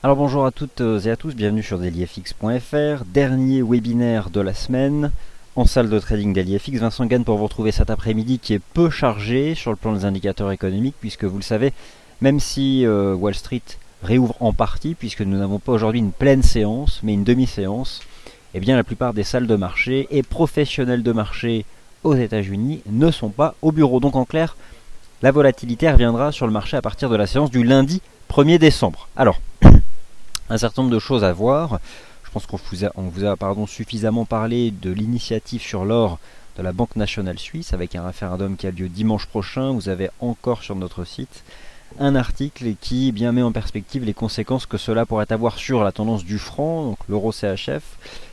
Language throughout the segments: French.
Alors bonjour à toutes et à tous, bienvenue sur dailyfx.fr, dernier webinaire de la semaine en salle de trading dailyfx. Vincent Gann pour vous retrouver cet après-midi qui est peu chargé sur le plan des indicateurs économiques puisque vous le savez, même si Wall Street réouvre en partie, puisque nous n'avons pas aujourd'hui une pleine séance mais une demi-séance, eh bien la plupart des salles de marché et professionnels de marché aux États-Unis ne sont pas au bureau. Donc en clair, la volatilité reviendra sur le marché à partir de la séance du lundi 1er décembre. Alors, un certain nombre de choses à voir. Je pense qu'on vous a suffisamment parlé de l'initiative sur l'or de la Banque nationale suisse avec un référendum qui a lieu dimanche prochain. Vous avez encore sur notre site un article qui met en perspective les conséquences que cela pourrait avoir sur la tendance du franc, donc l'euro CHF,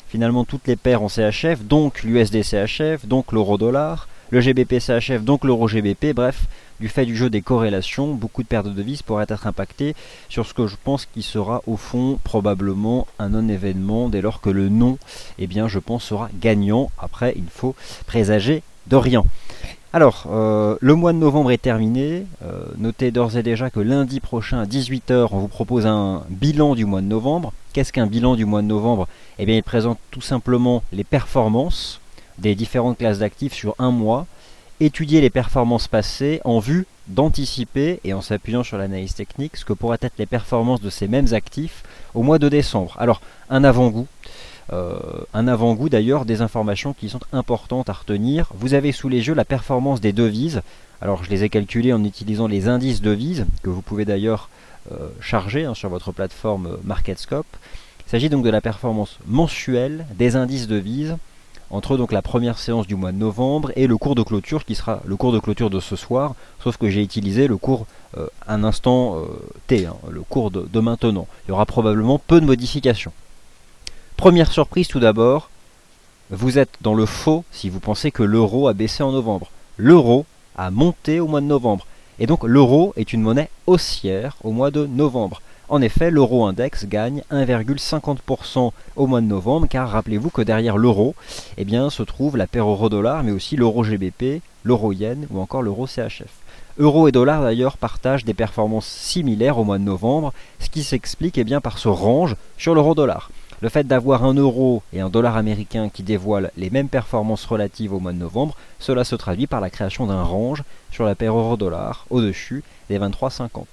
finalement toutes les paires en CHF, donc l'USD CHF, donc l'euro dollar, le GBP CHF, donc l'euro GBP, bref, du fait du jeu des corrélations, beaucoup de paires de devises pourraient être impactées sur ce que je pense qui sera au fond probablement un non-événement dès lors que le non, je pense, sera gagnant. Après, il ne faut présager de rien. Alors, le mois de novembre est terminé. Notez d'ores et déjà que lundi prochain à 18 h, on vous propose un bilan du mois de novembre. Qu'est-ce qu'un bilan du mois de novembre? Il présente tout simplement les performances des différentes classes d'actifs sur un mois, étudier les performances passées en vue d'anticiper, et en s'appuyant sur l'analyse technique, ce que pourraient être les performances de ces mêmes actifs au mois de décembre. Alors, un avant-goût d'ailleurs des informations qui sont importantes à retenir. Vous avez sous les yeux la performance des devises. Alors, je les ai calculées en utilisant les indices devises, que vous pouvez d'ailleurs charger sur votre plateforme MarketScope. Il s'agit donc de la performance mensuelle des indices devises entre donc la première séance du mois de novembre et le cours de clôture qui sera le cours de clôture de ce soir, sauf que j'ai utilisé le cours un instant T, le cours de maintenant. Il y aura probablement peu de modifications. Première surprise tout d'abord, vous êtes dans le faux si vous pensez que l'euro a baissé en novembre. L'euro a monté au mois de novembre, et donc l'euro est une monnaie haussière au mois de novembre. En effet, l'euro index gagne 1,50% au mois de novembre, car rappelez-vous que derrière l'euro, se trouve la paire euro-dollar, mais aussi l'euro GBP, l'euro yen ou encore l'euro CHF. Euro et dollar d'ailleurs partagent des performances similaires au mois de novembre, ce qui s'explique par ce range sur l'euro-dollar. Le fait d'avoir un euro et un dollar américain qui dévoilent les mêmes performances relatives au mois de novembre, cela se traduit par la création d'un range sur la paire euro-dollar au-dessus des 23,50.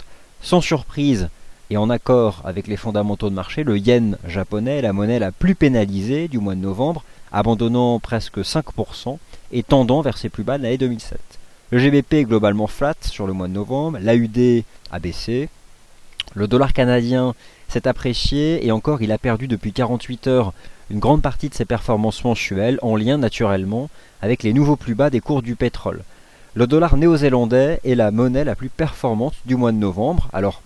Sans surprise, et en accord avec les fondamentaux de marché, le yen japonais est la monnaie la plus pénalisée du mois de novembre, abandonnant presque 5% et tendant vers ses plus bas de l'année 2007. Le GBP est globalement flat sur le mois de novembre, l'AUD a baissé, le dollar canadien s'est apprécié et encore il a perdu depuis 48 heures une grande partie de ses performances mensuelles en lien naturellement avec les nouveaux plus bas des cours du pétrole. Le dollar néo-zélandais est la monnaie la plus performante du mois de novembre. Alors,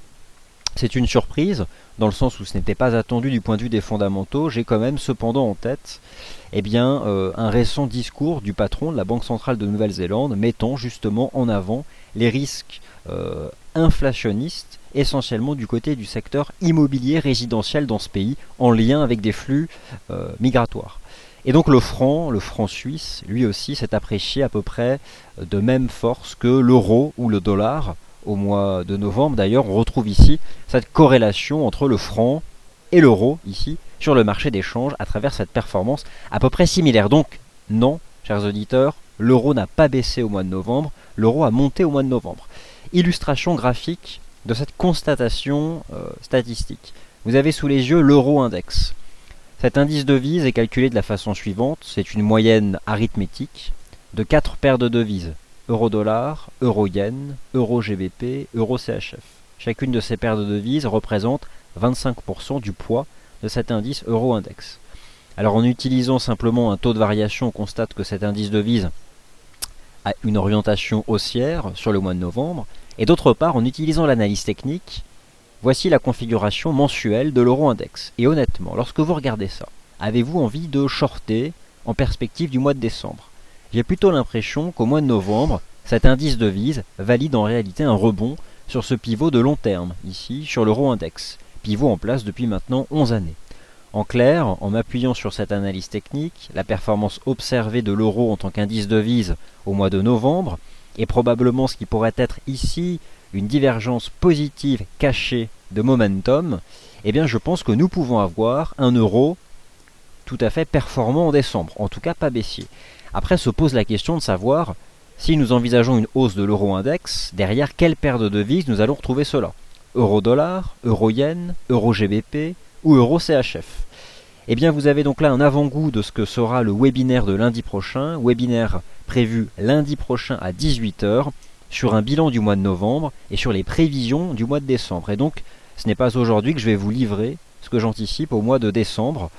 c'est une surprise, dans le sens où ce n'était pas attendu du point de vue des fondamentaux. J'ai quand même cependant en tête un récent discours du patron de la Banque centrale de Nouvelle-Zélande mettant justement en avant les risques inflationnistes, essentiellement du côté du secteur immobilier résidentiel dans ce pays, en lien avec des flux migratoires. Et donc le franc suisse, lui aussi, s'est apprécié à peu près de même force que l'euro ou le dollar au mois de novembre. D'ailleurs, on retrouve ici cette corrélation entre le franc et l'euro, ici, sur le marché des changes, à travers cette performance à peu près similaire. Donc, non, chers auditeurs, l'euro n'a pas baissé au mois de novembre, l'euro a monté au mois de novembre. Illustration graphique de cette constatation statistique. Vous avez sous les yeux l'euro index. Cet indice devise est calculé de la façon suivante, c'est une moyenne arithmétique de 4 paires de devises. Euro-dollar, euro-yen, euro-GBP, euro-CHF. Chacune de ces paires de devises représente 25% du poids de cet indice euro-index. Alors en utilisant simplement un taux de variation, on constate que cet indice devise a une orientation haussière sur le mois de novembre. Et d'autre part, en utilisant l'analyse technique, voici la configuration mensuelle de l'euro-index. Et honnêtement, lorsque vous regardez ça, avez-vous envie de shorter en perspective du mois de décembre? J'ai plutôt l'impression qu'au mois de novembre, cet indice devise valide en réalité un rebond sur ce pivot de long terme, ici sur l'euro-index, pivot en place depuis maintenant 11 années. En clair, en m'appuyant sur cette analyse technique, la performance observée de l'euro en tant qu'indice devise au mois de novembre, et probablement ce qui pourrait être ici une divergence positive cachée de momentum, eh bien je pense que nous pouvons avoir un euro tout à fait performant en décembre, en tout cas pas baissier. Après se pose la question de savoir si nous envisageons une hausse de l'euro-index, derrière quelle paire de devises nous allons retrouver cela. Euro-dollar, euro-yen, euro-GBP ou euro-CHF. Eh bien vous avez donc là un avant-goût de ce que sera le webinaire de lundi prochain, webinaire prévu lundi prochain à 18 h, sur un bilan du mois de novembre et sur les prévisions du mois de décembre. Et donc ce n'est pas aujourd'hui que je vais vous livrer ce que j'anticipe au mois de décembre,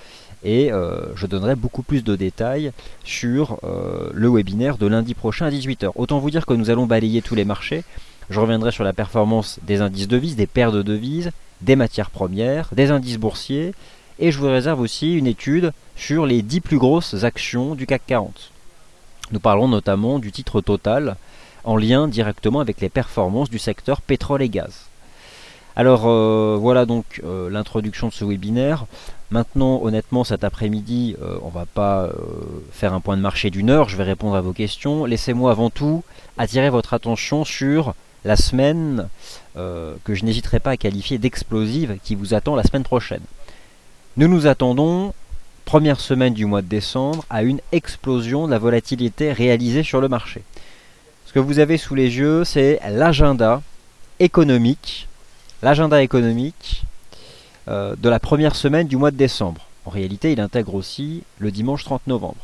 et je donnerai beaucoup plus de détails sur le webinaire de lundi prochain à 18 h. Autant vous dire que nous allons balayer tous les marchés. Je reviendrai sur la performance des indices devises, des paires de devises, des matières premières, des indices boursiers, et je vous réserve aussi une étude sur les 10 plus grosses actions du CAC 40. Nous parlerons notamment du titre Total, en lien directement avec les performances du secteur pétrole et gaz. Alors voilà donc l'introduction de ce webinaire. Maintenant, honnêtement, cet après-midi, on va pas faire un point de marché d'une heure, je vais répondre à vos questions. Laissez-moi avant tout attirer votre attention sur la semaine que je n'hésiterai pas à qualifier d'explosive qui vous attend la semaine prochaine. Nous nous attendons, première semaine du mois de décembre, à une explosion de la volatilité réalisée sur le marché. Ce que vous avez sous les yeux, c'est l'agenda économique de la première semaine du mois de décembre. En réalité, il intègre aussi le dimanche 30 novembre.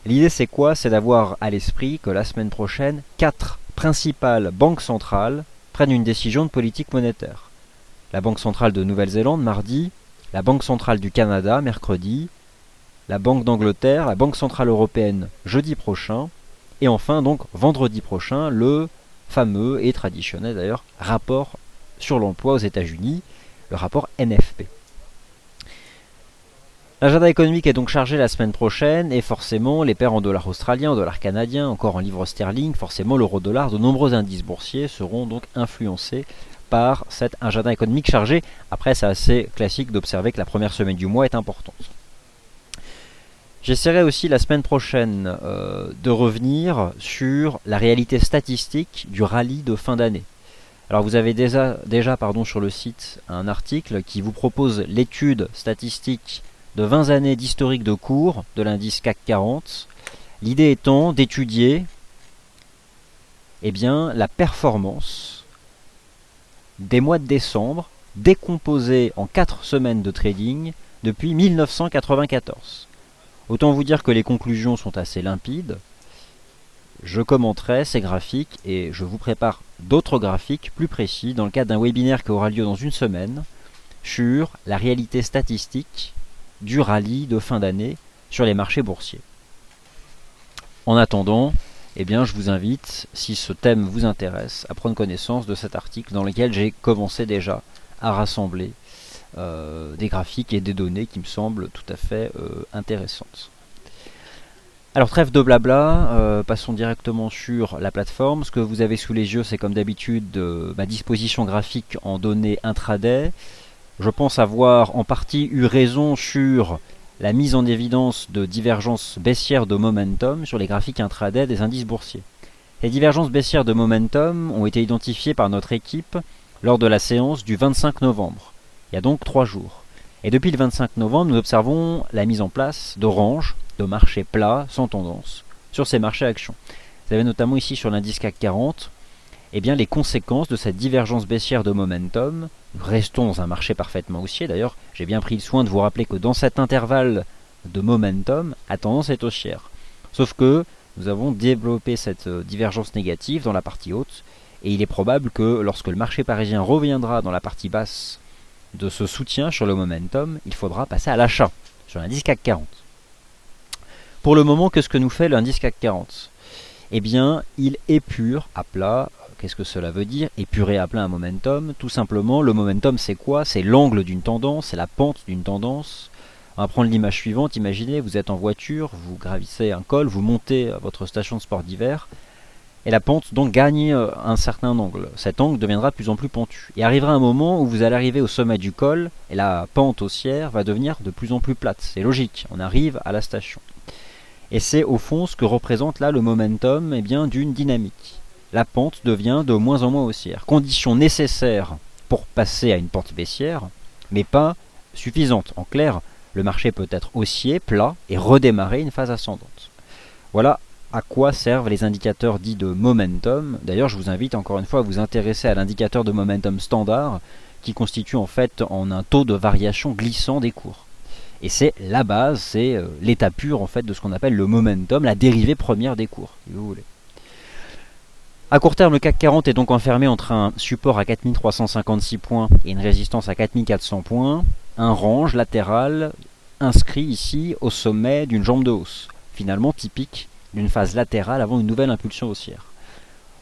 L'idée, c'est quoi? C'est d'avoir à l'esprit que la semaine prochaine, 4 principales banques centrales prennent une décision de politique monétaire. La Banque centrale de Nouvelle-Zélande, mardi, la Banque centrale du Canada, mercredi, la Banque d'Angleterre, la Banque centrale européenne, jeudi prochain, et enfin, donc, vendredi prochain, le fameux et traditionnel d'ailleurs rapport sur l'emploi aux États-Unis, le rapport NFP. L'agenda économique est donc chargé la semaine prochaine, et forcément les paires en dollars australiens, en dollars canadiens, encore en livres sterling, forcément l'euro-dollar, de nombreux indices boursiers seront donc influencés par cet agenda économique chargé. Après, c'est assez classique d'observer que la première semaine du mois est importante. J'essaierai aussi la semaine prochaine de revenir sur la réalité statistique du rallye de fin d'année. Alors vous avez déjà sur le site un article qui vous propose l'étude statistique de 20 années d'historique de cours de l'indice CAC 40. L'idée étant d'étudier la performance des mois de décembre décomposés en 4 semaines de trading depuis 1994. Autant vous dire que les conclusions sont assez limpides. Je commenterai ces graphiques et je vous prépare d'autres graphiques plus précis dans le cadre d'un webinaire qui aura lieu dans une semaine sur la réalité statistique du rallye de fin d'année sur les marchés boursiers. En attendant, je vous invite, si ce thème vous intéresse, à prendre connaissance de cet article dans lequel j'ai commencé déjà à rassembler des graphiques et des données qui me semblent tout à fait intéressantes. Alors trêve de blabla, passons directement sur la plateforme. Ce que vous avez sous les yeux, c'est comme d'habitude ma disposition graphique en données intraday. Je pense avoir en partie eu raison sur la mise en évidence de divergences baissières de momentum sur les graphiques intraday des indices boursiers. Les divergences baissières de momentum ont été identifiées par notre équipe lors de la séance du 25 novembre. Il y a donc 3 jours. Et depuis le 25 novembre, nous observons la mise en place de ranges, de marchés plats, sans tendance, sur ces marchés actions. Vous avez notamment ici sur l'indice CAC 40, les conséquences de cette divergence baissière de momentum. Nous restons dans un marché parfaitement haussier. D'ailleurs, j'ai bien pris le soin de vous rappeler que dans cet intervalle de momentum, la tendance est haussière. Sauf que nous avons développé cette divergence négative dans la partie haute, et il est probable que lorsque le marché parisien reviendra dans la partie basse de ce soutien sur le momentum, il faudra passer à l'achat sur l'indice CAC 40. Pour le moment, qu'est-ce que nous fait l'indice CAC 40 ? Il épure à plat. Qu'est-ce que cela veut dire? Épurer à plat un momentum? Tout simplement, le momentum c'est quoi? C'est l'angle d'une tendance, c'est la pente d'une tendance. On va prendre l'image suivante. Imaginez, vous êtes en voiture, vous gravissez un col, vous montez à votre station de sport d'hiver, et la pente donc gagne un certain angle. Cet angle deviendra de plus en plus pentu. Et arrivera un moment où vous allez arriver au sommet du col, et la pente haussière va devenir de plus en plus plate. C'est logique, on arrive à la station. Et c'est au fond ce que représente là le momentum d'une dynamique. la pente devient de moins en moins haussière. Condition nécessaire pour passer à une pente baissière, mais pas suffisante. En clair, le marché peut être haussier, plat, et redémarrer une phase ascendante. Voilà à quoi servent les indicateurs dits de momentum. D'ailleurs, je vous invite encore une fois à vous intéresser à l'indicateur de momentum standard, qui constitue en fait un taux de variation glissant des cours. Et c'est la base, c'est l'état pur en fait de ce qu'on appelle le momentum, la dérivée première des cours, si vous voulez. À court terme, le CAC 40 est donc enfermé entre un support à 4356 points et une résistance à 4400 points, un range latéral inscrit ici au sommet d'une jambe de hausse, finalement typique d'une phase latérale avant une nouvelle impulsion haussière.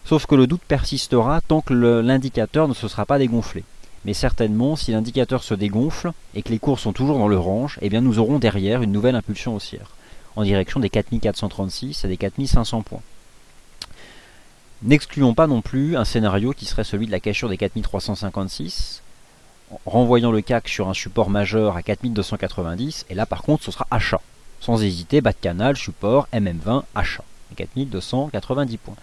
Sauf que le doute persistera tant que l'indicateur ne se sera pas dégonflé. Mais certainement, si l'indicateur se dégonfle et que les cours sont toujours dans le range, eh bien nous aurons derrière une nouvelle impulsion haussière, en direction des 4436 et des 4500 points. N'excluons pas non plus un scénario qui serait celui de la cassure des 4356, renvoyant le CAC sur un support majeur à 4290, et là par contre ce sera achat. Sans hésiter, bas de canal, support, MM20, achat, 4290 points.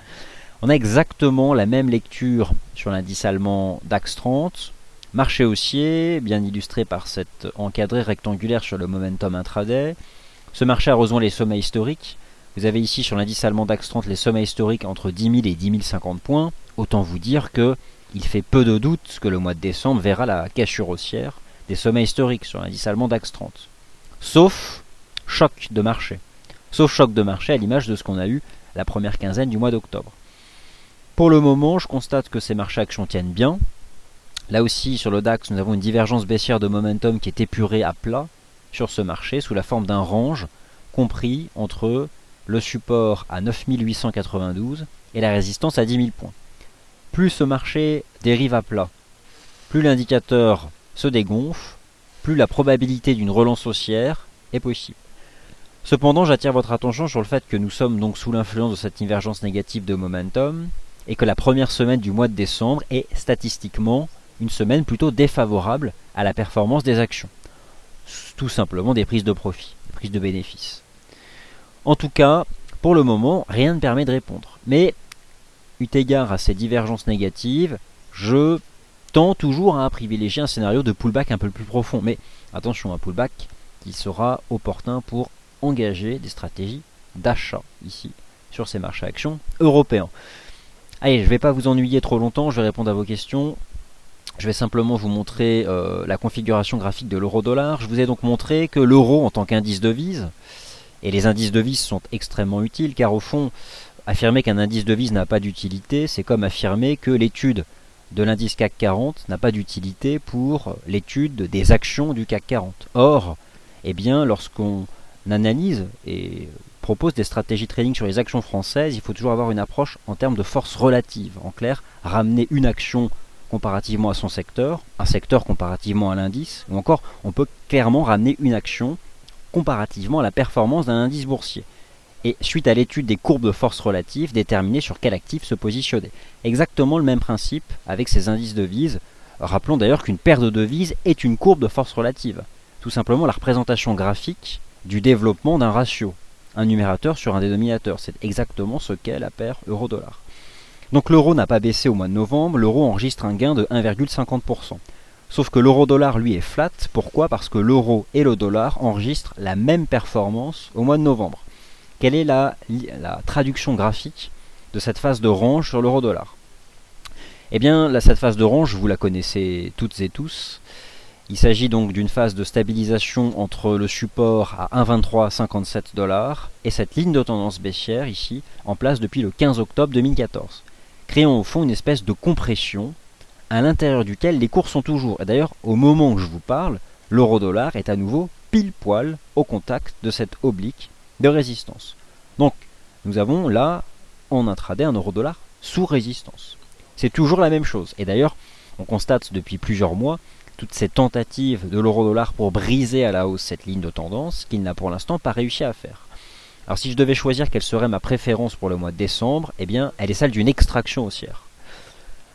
On a exactement la même lecture sur l'indice allemand DAX 30, marché haussier, bien illustré par cette encadrée rectangulaire sur le momentum intraday. Ce marché a rejoint les sommets historiques. Vous avez ici sur l'indice allemand DAX 30 les sommets historiques entre 10 000 et 10 050 points. Autant vous dire que il fait peu de doute que le mois de décembre verra la cassure haussière des sommets historiques sur l'indice allemand DAX 30. Sauf choc de marché. Sauf choc de marché à l'image de ce qu'on a eu la première quinzaine du mois d'octobre. Pour le moment, je constate que ces marchés actions tiennent bien. Là aussi, sur le DAX, nous avons une divergence baissière de momentum qui est épurée à plat sur ce marché sous la forme d'un range compris entre le support à 9892 et la résistance à 10 000 points. Plus ce marché dérive à plat, plus l'indicateur se dégonfle, plus la probabilité d'une relance haussière est possible. Cependant, j'attire votre attention sur le fait que nous sommes donc sous l'influence de cette divergence négative de momentum et que la première semaine du mois de décembre est statistiquement une semaine plutôt défavorable à la performance des actions. Tout simplement des prises de profit, des prises de bénéfices. En tout cas, pour le moment, rien ne permet de répondre. Mais, eu égard à ces divergences négatives, je tends toujours à privilégier un scénario de pullback un peu plus profond. Mais attention, un pullback qui sera opportun pour engager des stratégies d'achat ici, sur ces marchés actions européens. Allez, je ne vais pas vous ennuyer trop longtemps, je vais répondre à vos questions. Je vais simplement vous montrer la configuration graphique de l'euro-dollar. Je vous ai donc montré que l'euro en tant qu'indice devise, et les indices devises sont extrêmement utiles, car au fond, affirmer qu'un indice devise n'a pas d'utilité, c'est comme affirmer que l'étude de l'indice CAC 40 n'a pas d'utilité pour l'étude des actions du CAC 40. Or, eh bien, lorsqu'on analyse et propose des stratégies trading sur les actions françaises, il faut toujours avoir une approche en termes de force relative. En clair, ramener une action comparativement à son secteur, un secteur comparativement à l'indice, ou encore on peut clairement ramener une action comparativement à la performance d'un indice boursier. Et suite à l'étude des courbes de force relative, déterminer sur quel actif se positionner. Exactement le même principe avec ces indices devises. Rappelons d'ailleurs qu'une paire de devises est une courbe de force relative. Tout simplement la représentation graphique du développement d'un ratio. Un numérateur sur un dénominateur. C'est exactement ce qu'est la paire euro-dollar. Donc l'euro n'a pas baissé au mois de novembre, l'euro enregistre un gain de 1,50%. Sauf que l'euro-dollar, lui, est flat. Pourquoi? Parce que l'euro et le dollar enregistrent la même performance au mois de novembre. Quelle est la traduction graphique de cette phase de range sur l'euro-dollar? Eh bien, cette phase de range, vous la connaissez toutes et tous. Il s'agit donc d'une phase de stabilisation entre le support à 1,2357 $ et cette ligne de tendance baissière ici, en place depuis le 15 octobre 2014. Créant au fond une espèce de compression à l'intérieur duquel les cours sont toujours. Et d'ailleurs, au moment où je vous parle, l'euro-dollar est à nouveau pile poil au contact de cette oblique de résistance. Donc, nous avons là, en intraday, un euro-dollar sous résistance. C'est toujours la même chose. Et d'ailleurs, on constate depuis plusieurs mois toutes ces tentatives de l'euro-dollar pour briser à la hausse cette ligne de tendance qu'il n'a pour l'instant pas réussi à faire. Alors si je devais choisir quelle serait ma préférence pour le mois de décembre, eh bien, elle est celle d'une extraction haussière.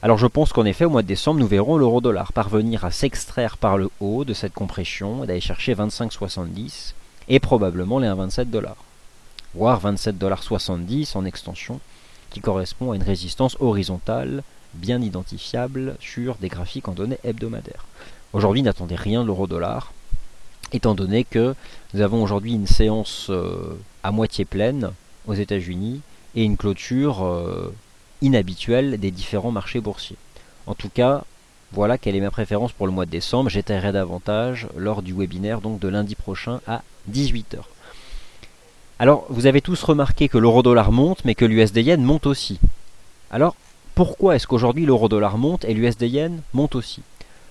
Alors je pense qu'en effet, au mois de décembre, nous verrons l'euro-dollar parvenir à s'extraire par le haut de cette compression et d'aller chercher 25,70 et probablement les 1,27 $, voire 27,70 $ en extension, qui correspond à une résistance horizontale bien identifiable sur des graphiques en données hebdomadaires. Aujourd'hui, n'attendez rien de l'euro-dollar, étant donné que nous avons aujourd'hui une séance à moitié pleine aux États-Unis et une clôture inhabituelle des différents marchés boursiers. En tout cas, voilà quelle est ma préférence pour le mois de décembre. J'étaillerai davantage lors du webinaire donc de lundi prochain à 18 h. Alors, vous avez tous remarqué que l'euro-dollar monte, mais que l'USD-Yen monte aussi. Alors, pourquoi est-ce qu'aujourd'hui l'euro-dollar monte et l'USD-Yen monte aussi?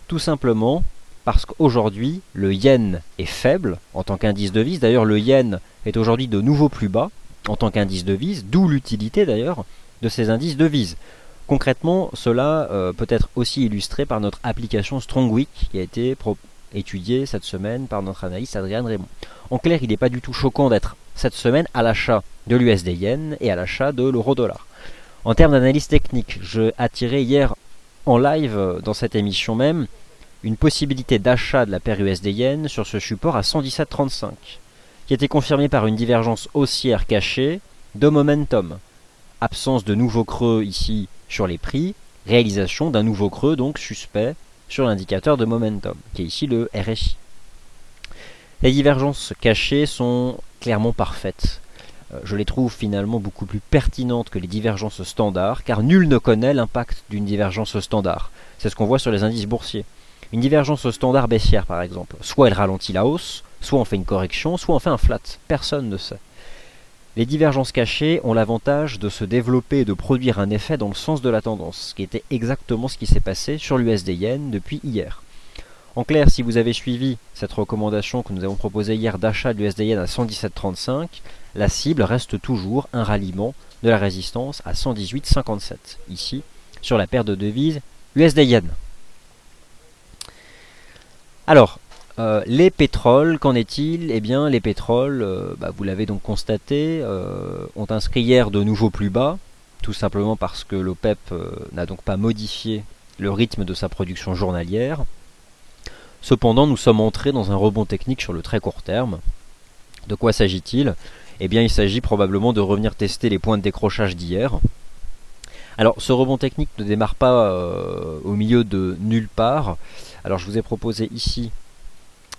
Tout simplement parce qu'aujourd'hui, le yen est faible en tant qu'indice devise. D'ailleurs, le yen est aujourd'hui de nouveau plus bas en tant qu'indice devise, d'où l'utilité d'ailleurs de ces indices devises. Concrètement, cela peut être aussi illustré par notre application StrongWeek qui a été étudiée cette semaine par notre analyste Adrian Raymond. En clair, il n'est pas du tout choquant d'être cette semaine à l'achat de l'USD-Yen et à l'achat de l'euro-dollar. En termes d'analyse technique, je attirais hier en live dans cette émission même une possibilité d'achat de la paire USD-Yen sur ce support à 117,35 qui était confirmée par une divergence haussière cachée de momentum. Absence de nouveaux creux ici sur les prix, réalisation d'un nouveau creux donc suspect sur l'indicateur de momentum, qui est ici le RSI. Les divergences cachées sont clairement parfaites. Je les trouve finalement beaucoup plus pertinentes que les divergences standards, car nul ne connaît l'impact d'une divergence standard. C'est ce qu'on voit sur les indices boursiers. Une divergence standard baissière par exemple, soit elle ralentit la hausse, soit on fait une correction, soit on fait un flat. Personne ne sait. Les divergences cachées ont l'avantage de se développer et de produire un effet dans le sens de la tendance, ce qui était exactement ce qui s'est passé sur l'USD-Yen depuis hier. En clair, si vous avez suivi cette recommandation que nous avons proposée hier d'achat de l'USD-Yen à 117,35, la cible reste toujours un ralliement de la résistance à 118,57, ici, sur la paire de devises USD-Yen. Alors, les pétroles, qu'en est-il? Eh bien, les pétroles, vous l'avez donc constaté, ont inscrit hier de nouveau plus bas, tout simplement parce que l'OPEP n'a donc pas modifié le rythme de sa production journalière. Cependant, nous sommes entrés dans un rebond technique sur le très court terme. De quoi s'agit-il? Eh bien, il s'agit probablement de revenir tester les points de décrochage d'hier. Alors, ce rebond technique ne démarre pas au milieu de nulle part. Alors, je vous ai proposé ici,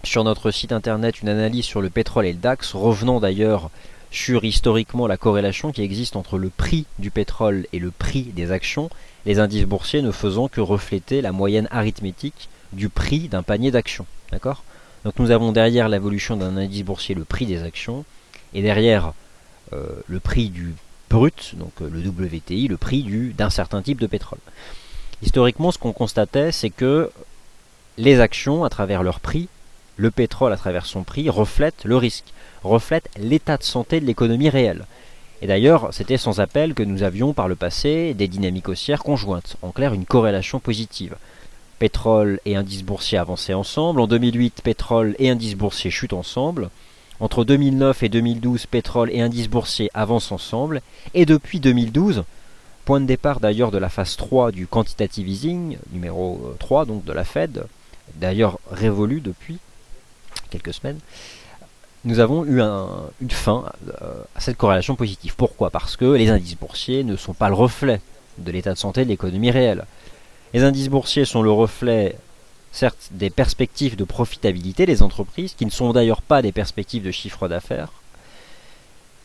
sur notre site internet, une analyse sur le pétrole et le DAX, revenant d'ailleurs sur historiquement la corrélation qui existe entre le prix du pétrole et le prix des actions, les indices boursiers ne faisant que refléter la moyenne arithmétique du prix d'un panier d'actions. D'accord ? Donc nous avons derrière l'évolution d'un indice boursier le prix des actions, et derrière le prix du brut, donc le WTI, le prix d'un certain type de pétrole. Historiquement, ce qu'on constatait, c'est que les actions, à travers leur prix, le pétrole à travers son prix, reflètent le risque, reflètent l'état de santé de l'économie réelle. Et d'ailleurs, c'était sans appel que nous avions par le passé des dynamiques haussières conjointes, en clair une corrélation positive. Pétrole et indice boursier avançaient ensemble, en 2008, pétrole et indice boursier chutent ensemble, entre 2009 et 2012, pétrole et indice boursier avancent ensemble, et depuis 2012, point de départ d'ailleurs de la phase 3 du quantitative easing, numéro 3 donc de la Fed, d'ailleurs révolu depuis quelques semaines, nous avons eu une fin à cette corrélation positive. Pourquoi? Parce que les indices boursiers ne sont pas le reflet de l'état de santé de l'économie réelle. Les indices boursiers sont le reflet, certes, des perspectives de profitabilité des entreprises, qui ne sont d'ailleurs pas des perspectives de chiffre d'affaires,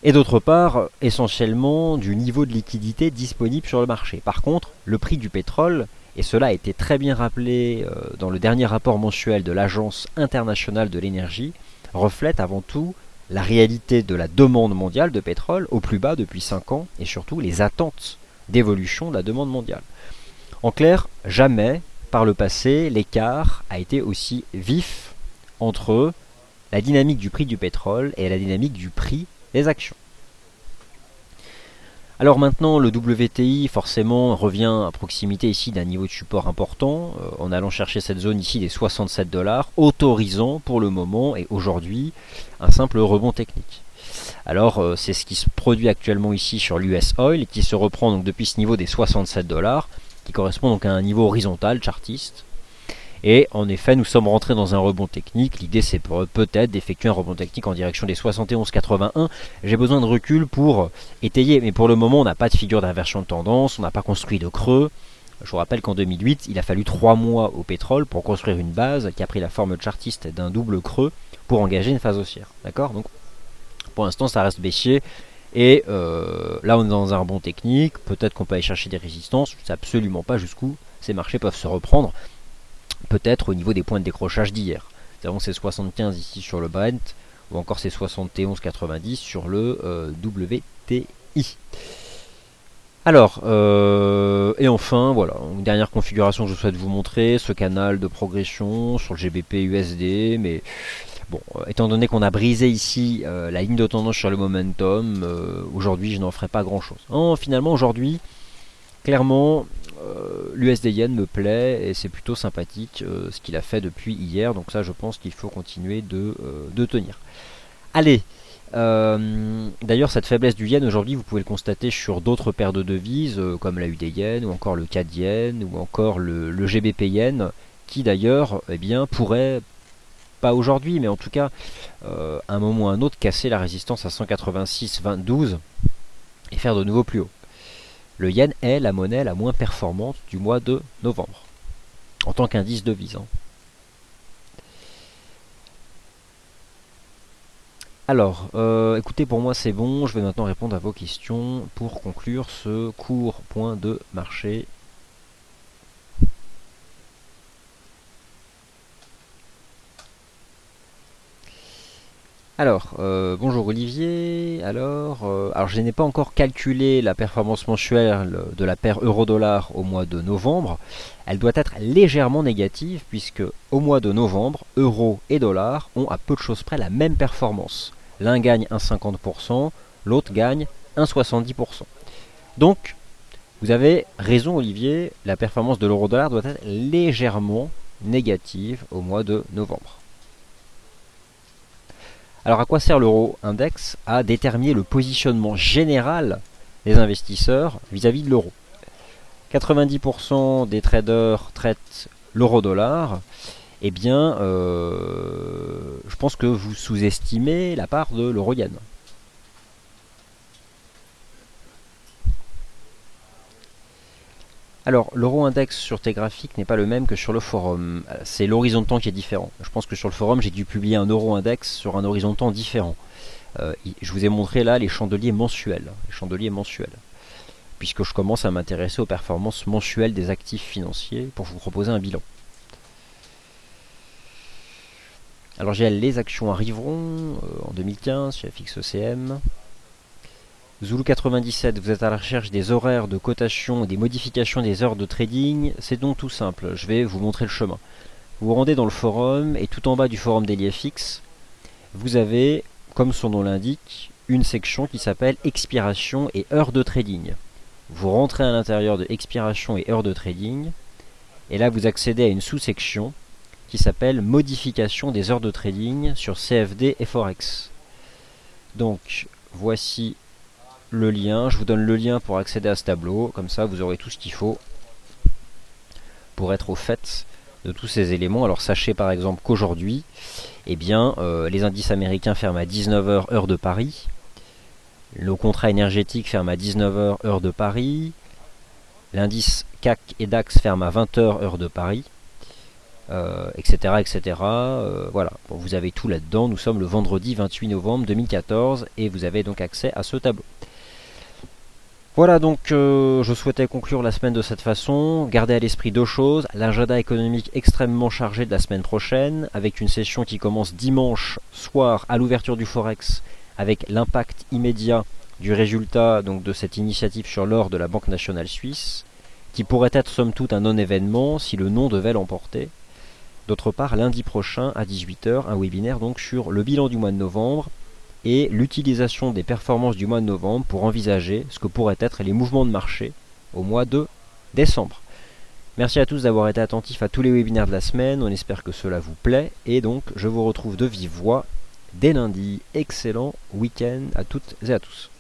et d'autre part, essentiellement, du niveau de liquidité disponible sur le marché. Par contre, le prix du pétrole, et cela a été très bien rappelé dans le dernier rapport mensuel de l'Agence internationale de l'énergie, reflète avant tout la réalité de la demande mondiale de pétrole au plus bas depuis 5 ans, et surtout les attentes d'évolution de la demande mondiale. En clair, jamais, par le passé, l'écart a été aussi vif entre la dynamique du prix du pétrole et la dynamique du prix des actions. Alors maintenant, le WTI forcément revient à proximité ici d'un niveau de support important, en allant chercher cette zone ici des 67 $, autorisant pour le moment et aujourd'hui un simple rebond technique. Alors c'est ce qui se produit actuellement ici sur l'US Oil, qui se reprend donc depuis ce niveau des 67 $, qui correspond donc à un niveau horizontal chartiste. Et en effet, nous sommes rentrés dans un rebond technique. L'idée, c'est peut-être d'effectuer un rebond technique en direction des 71,81. J'ai besoin de recul pour étayer, mais pour le moment, on n'a pas de figure d'inversion de tendance, on n'a pas construit de creux. Je vous rappelle qu'en 2008, il a fallu 3 mois au pétrole pour construire une base qui a pris la forme chartiste d'un double creux pour engager une phase haussière. D'accord? Donc, pour l'instant, ça reste baissier. Et là, on est dans un rebond technique. Peut-être qu'on peut aller chercher des résistances. Je ne sais absolument pas jusqu'où ces marchés peuvent se reprendre. Peut-être au niveau des points de décrochage d'hier. C'est-à-dire ces 75 ici sur le Brent, ou encore ces 71,90 sur le WTI. Alors, et enfin, voilà, une dernière configuration que je souhaite vous montrer, ce canal de progression sur le GBP USD, mais bon, étant donné qu'on a brisé ici la ligne de tendance sur le momentum, aujourd'hui je n'en ferai pas grand-chose. Finalement, aujourd'hui, clairement, l'USD Yen me plaît et c'est plutôt sympathique ce qu'il a fait depuis hier, donc ça je pense qu'il faut continuer de tenir. Allez, d'ailleurs cette faiblesse du Yen aujourd'hui vous pouvez le constater sur d'autres paires de devises comme la UD Yen ou encore le CAD Yen ou encore le GBP Yen qui d'ailleurs pourrait, pas aujourd'hui mais en tout cas à un moment ou à un autre, casser la résistance à 186,12 et faire de nouveau plus haut. Le yen est la monnaie la moins performante du mois de novembre, en tant qu'indice devise. Alors, écoutez, pour moi c'est bon, je vais maintenant répondre à vos questions pour conclure ce court point de marché. Alors, bonjour Olivier. Alors, je n'ai pas encore calculé la performance mensuelle de la paire euro-dollar au mois de novembre. Elle doit être légèrement négative puisque au mois de novembre, euro et dollar ont à peu de choses près la même performance. L'un gagne 1,50%, l'autre gagne 1,70%. Donc, vous avez raison Olivier, la performance de l'euro-dollar doit être légèrement négative au mois de novembre. Alors à quoi sert l'euro-index? À déterminer le positionnement général des investisseurs vis-à-vis de l'euro. 90% des traders traitent l'euro-dollar. Eh bien, je pense que vous sous-estimez la part de l'euro-yen. Alors, l'euro-index sur tes graphiques n'est pas le même que sur le forum. C'est l'horizon de temps qui est différent. Je pense que sur le forum, j'ai dû publier un euro-index sur un horizon de temps différent. Je vous ai montré là les chandeliers mensuels. Puisque je commence à m'intéresser aux performances mensuelles des actifs financiers pour vous proposer un bilan. Alors, les actions arriveront en 2015 chez FXECM. Zulu 97, vous êtes à la recherche des horaires de cotation et des modifications des heures de trading. C'est donc tout simple, je vais vous montrer le chemin. Vous vous rendez dans le forum et tout en bas du forum DailyFX, vous avez, comme son nom l'indique, une section qui s'appelle expiration et heures de trading. Vous rentrez à l'intérieur de expiration et heures de trading et là vous accédez à une sous-section qui s'appelle modification des heures de trading sur CFD et Forex. Donc voici le lien, je vous donne le lien pour accéder à ce tableau, comme ça vous aurez tout ce qu'il faut pour être au fait de tous ces éléments. Alors sachez par exemple qu'aujourd'hui, les indices américains ferment à 19h heure de Paris, le contrat énergétique ferme à 19h heure de Paris, l'indice CAC et DAX ferme à 20h heure de Paris, etc. Voilà, bon, vous avez tout là-dedans. Nous sommes le vendredi 28 novembre 2014 et vous avez donc accès à ce tableau. Voilà, donc je souhaitais conclure la semaine de cette façon. Gardez à l'esprit deux choses: l'agenda économique extrêmement chargé de la semaine prochaine, avec une session qui commence dimanche soir à l'ouverture du Forex, avec l'impact immédiat du résultat donc de cette initiative sur l'or de la Banque nationale suisse, qui pourrait être somme toute un non-événement si le non devait l'emporter. D'autre part, lundi prochain à 18h, un webinaire donc sur le bilan du mois de novembre et l'utilisation des performances du mois de novembre pour envisager ce que pourraient être les mouvements de marché au mois de décembre. Merci à tous d'avoir été attentifs à tous les webinaires de la semaine, on espère que cela vous plaît et donc je vous retrouve de vive voix dès lundi. Excellent week-end à toutes et à tous.